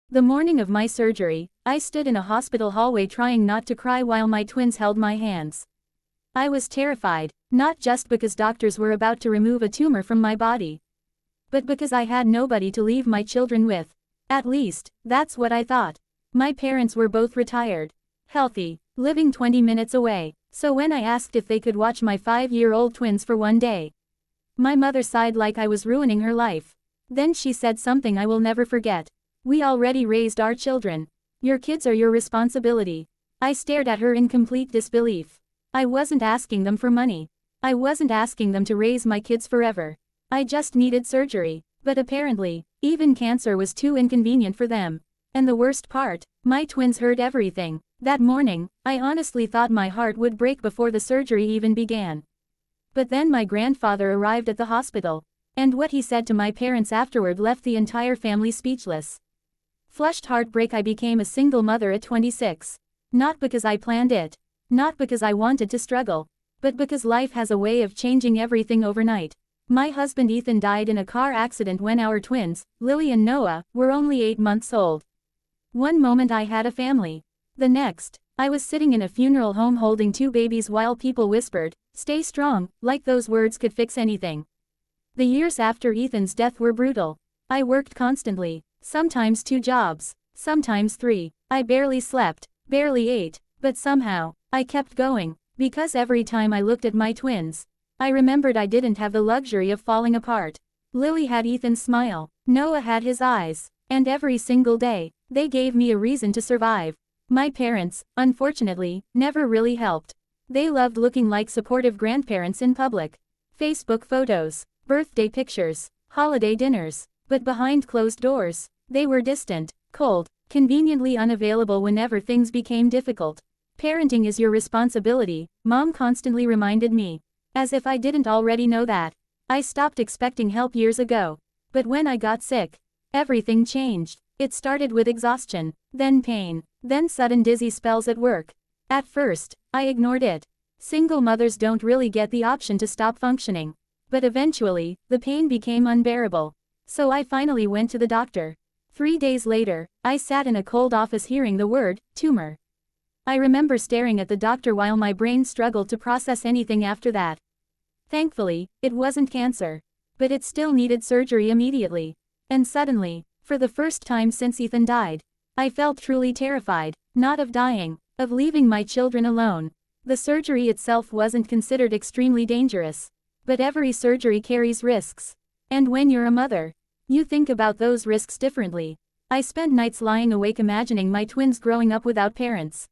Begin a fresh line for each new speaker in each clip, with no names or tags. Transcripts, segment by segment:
The morning of my surgery, I stood in a hospital hallway trying not to cry while my twins held my hands. I was terrified, not just because doctors were about to remove a tumor from my body, but because I had nobody to leave my children with. At least, that's what I thought. My parents were both retired, healthy, living 20 minutes away, so when I asked if they could watch my 5-year-old twins for one day, my mother sighed like I was ruining her life. Then she said something I will never forget. "We already raised our children. Your kids are your responsibility." I stared at her in complete disbelief. I wasn't asking them for money. I wasn't asking them to raise my kids forever. I just needed surgery. But apparently, even cancer was too inconvenient for them. And the worst part, my twins heard everything. That morning, I honestly thought my heart would break before the surgery even began. But then my grandfather arrived at the hospital, and what he said to my parents afterward left the entire family speechless. Flushed heartbreak. I became a single mother at 26. Not because I planned it. Not because I wanted to struggle. But because life has a way of changing everything overnight. My husband Ethan died in a car accident when our twins, Lily and Noah, were only 8 months old. One moment I had a family. The next, I was sitting in a funeral home holding 2 babies while people whispered, "Stay strong," like those words could fix anything. The years after Ethan's death were brutal. I worked constantly. Sometimes 2 jobs, sometimes 3. I barely slept, barely ate, but somehow, I kept going, because every time I looked at my twins, I remembered I didn't have the luxury of falling apart. Lily had Ethan's smile, Noah had his eyes, and every single day, they gave me a reason to survive. My parents, unfortunately, never really helped. They loved looking like supportive grandparents in public. Facebook photos, birthday pictures, holiday dinners, but behind closed doors, they were distant, cold, conveniently unavailable whenever things became difficult. Parenting is your responsibility, Mom constantly reminded me. As if I didn't already know that. I stopped expecting help years ago. But when I got sick, everything changed. It started with exhaustion, then pain, then sudden dizzy spells at work. At first, I ignored it. Single mothers don't really get the option to stop functioning. But eventually, the pain became unbearable. So I finally went to the doctor. 3 days later, I sat in a cold office hearing the word, tumor. I remember staring at the doctor while my brain struggled to process anything after that. Thankfully, it wasn't cancer. But it still needed surgery immediately. And suddenly, for the first time since Ethan died, I felt truly terrified, not of dying, of leaving my children alone. The surgery itself wasn't considered extremely dangerous. But every surgery carries risks. And when you're a mother, you think about those risks differently. I spent nights lying awake imagining my twins growing up without parents.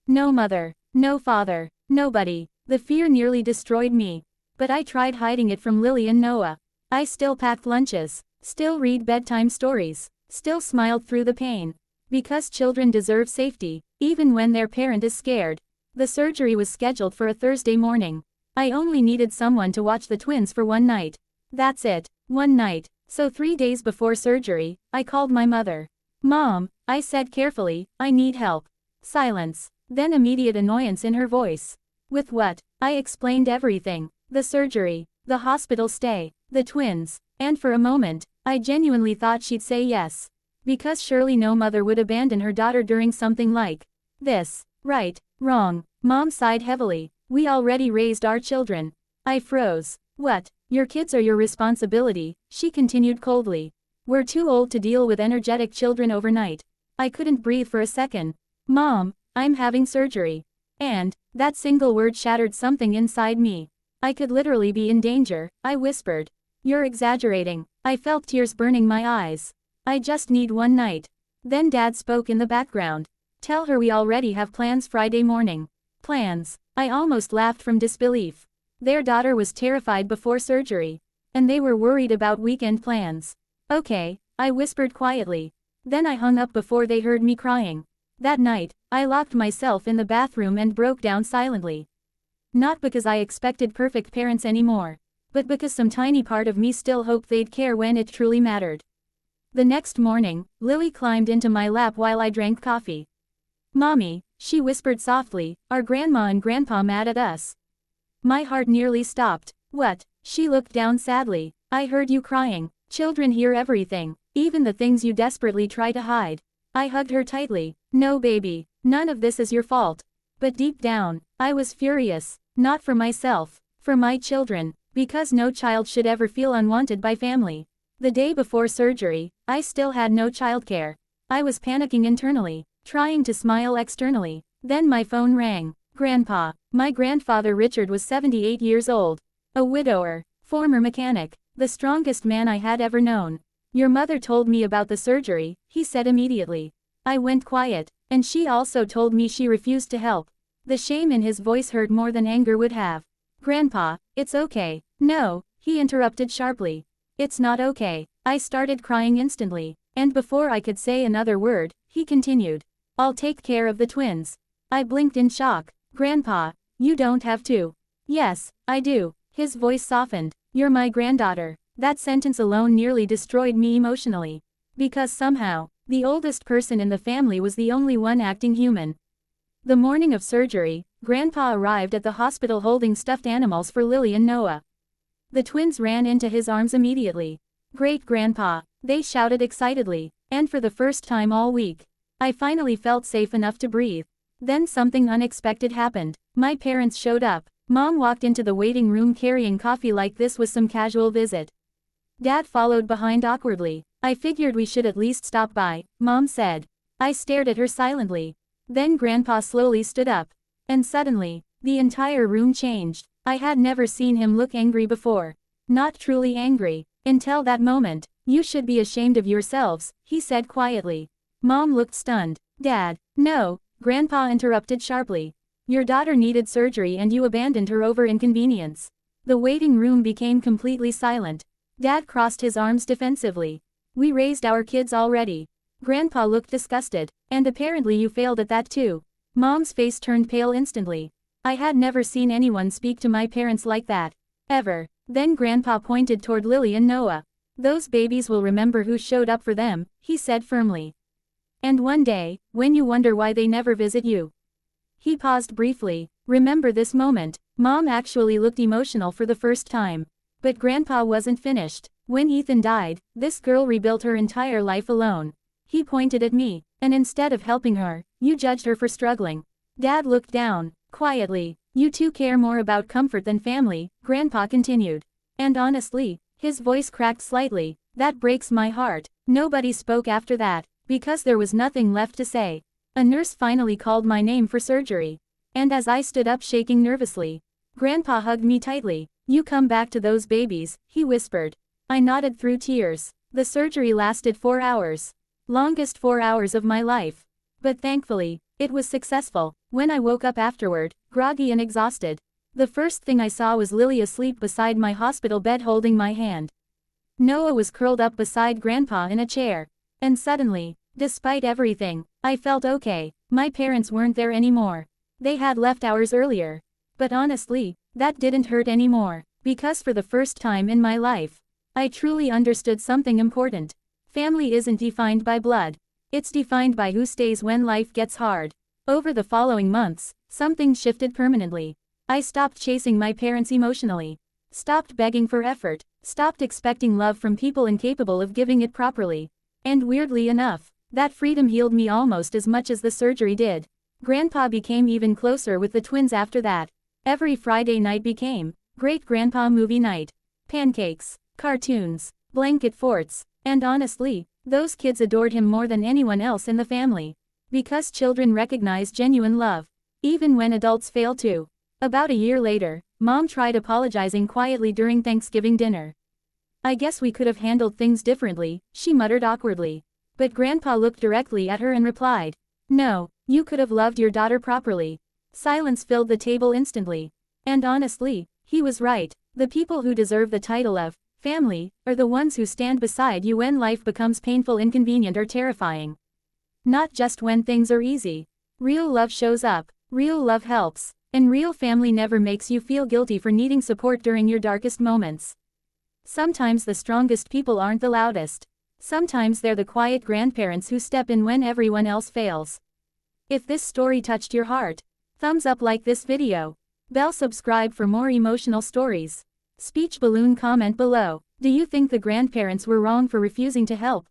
No mother, no father, nobody. The fear nearly destroyed me. But I tried hiding it from Lily and Noah. I still packed lunches, still read bedtime stories, still smiled through the pain. Because children deserve safety, even when their parent is scared. The surgery was scheduled for a Thursday morning. I only needed someone to watch the twins for one night. That's it, one night. So 3 days before surgery, I called my mother. "Mom," I said carefully, "I need help." Silence. Then immediate annoyance in her voice. "With what?" I explained everything. The surgery, the hospital stay, the twins, and for a moment, I genuinely thought she'd say yes. Because surely no mother would abandon her daughter during something like this. Right, wrong. Mom sighed heavily. "We already raised our children." I froze. "What? Your kids are your responsibility," she continued coldly. "We're too old to deal with energetic children overnight." I couldn't breathe for a second. "Mom, I'm having surgery." And that single word shattered something inside me. I could literally be in danger, I whispered. "You're exaggerating." I felt tears burning my eyes. "I just need one night." Then Dad spoke in the background. "Tell her we already have plans Friday morning." Plans. I almost laughed from disbelief. Their daughter was terrified before surgery. And they were worried about weekend plans. "Okay," I whispered quietly. Then I hung up before they heard me crying. That night, I locked myself in the bathroom and broke down silently. Not because I expected perfect parents anymore, but because some tiny part of me still hoped they'd care when it truly mattered. The next morning, Lily climbed into my lap while I drank coffee. "Mommy," she whispered softly, "are Grandma and Grandpa mad at us?" My heart nearly stopped. "What?" She looked down sadly. "I heard you crying. Children hear everything, even the things you desperately try to hide." I hugged her tightly. No baby, none of this is your fault. But deep down, I was furious, not for myself, for my children, because no child should ever feel unwanted by family. The day before surgery, I still had no childcare. I was panicking internally, trying to smile externally. Then my phone rang. Grandpa. My grandfather Richard was 78 years old. A widower, former mechanic, the strongest man I had ever known. Your mother told me about the surgery, he said immediately. I went quiet, and she also told me she refused to help. The shame in his voice hurt more than anger would have. Grandpa, it's okay. No, he interrupted sharply. It's not okay. I started crying instantly, and before I could say another word, he continued. I'll take care of the twins. I blinked in shock. Grandpa, you don't have to. Yes, I do. His voice softened. You're my granddaughter. That sentence alone nearly destroyed me emotionally. Because somehow, the oldest person in the family was the only one acting human. The morning of surgery, Grandpa arrived at the hospital holding stuffed animals for Lily and Noah. The twins ran into his arms immediately. Great Grandpa, they shouted excitedly, and for the first time all week, I finally felt safe enough to breathe. Then something unexpected happened. My parents showed up. Mom walked into the waiting room carrying coffee like this was some casual visit. Dad followed behind awkwardly. I figured we should at least stop by, Mom said. I stared at her silently. Then Grandpa slowly stood up. And suddenly, the entire room changed. I had never seen him look angry before. Not truly angry. Until that moment. You should be ashamed of yourselves, he said quietly. Mom looked stunned. Dad, no, Grandpa interrupted sharply. Your daughter needed surgery and you abandoned her over inconvenience. The waiting room became completely silent. Dad crossed his arms defensively. We raised our kids already. Grandpa looked disgusted. And apparently you failed at that too. Mom's face turned pale instantly. I had never seen anyone speak to my parents like that. Ever. Then Grandpa pointed toward Lily and Noah. Those babies will remember who showed up for them, he said firmly. And one day, when you wonder why they never visit you. He paused briefly. Remember this moment. Mom actually looked emotional for the first time. But Grandpa wasn't finished. When Ethan died, this girl rebuilt her entire life alone. He pointed at me, and instead of helping her, you judged her for struggling. Dad looked down, quietly. You two care more about comfort than family, Grandpa continued. And honestly, his voice cracked slightly, that breaks my heart. Nobody spoke after that, because there was nothing left to say. A nurse finally called my name for surgery. And as I stood up shaking nervously, Grandpa hugged me tightly. You come back to those babies, he whispered. I nodded through tears. The surgery lasted 4 hours. Longest 4 hours of my life. But thankfully, it was successful. When I woke up afterward, groggy and exhausted, the first thing I saw was Lily asleep beside my hospital bed holding my hand. Noah was curled up beside Grandpa in a chair. And suddenly, despite everything, I felt okay. My parents weren't there anymore. They had left hours earlier. But honestly, that didn't hurt anymore. Because for the first time in my life, I truly understood something important. Family isn't defined by blood. It's defined by who stays when life gets hard. Over the following months, something shifted permanently. I stopped chasing my parents emotionally. Stopped begging for effort. Stopped expecting love from people incapable of giving it properly. And weirdly enough, that freedom healed me almost as much as the surgery did. Grandpa became even closer with the twins after that. Every Friday night became great-grandpa movie night. Pancakes, cartoons, blanket forts, and honestly, those kids adored him more than anyone else in the family. Because children recognize genuine love, even when adults fail to. About a year later, Mom tried apologizing quietly during Thanksgiving dinner. I guess we could have handled things differently, she muttered awkwardly. But Grandpa looked directly at her and replied, no, you could have loved your daughter properly. Silence filled the table instantly. And honestly, he was right. The people who deserve the title of family are the ones who stand beside you when life becomes painful, inconvenient, or terrifying. Not just when things are easy. Real love shows up, real love helps, and real family never makes you feel guilty for needing support during your darkest moments. Sometimes the strongest people aren't the loudest. Sometimes they're the quiet grandparents who step in when everyone else fails. If this story touched your heart, thumbs up, like this video. Bell, subscribe for more emotional stories. Speech balloon, comment below. Do you think the grandparents were wrong for refusing to help?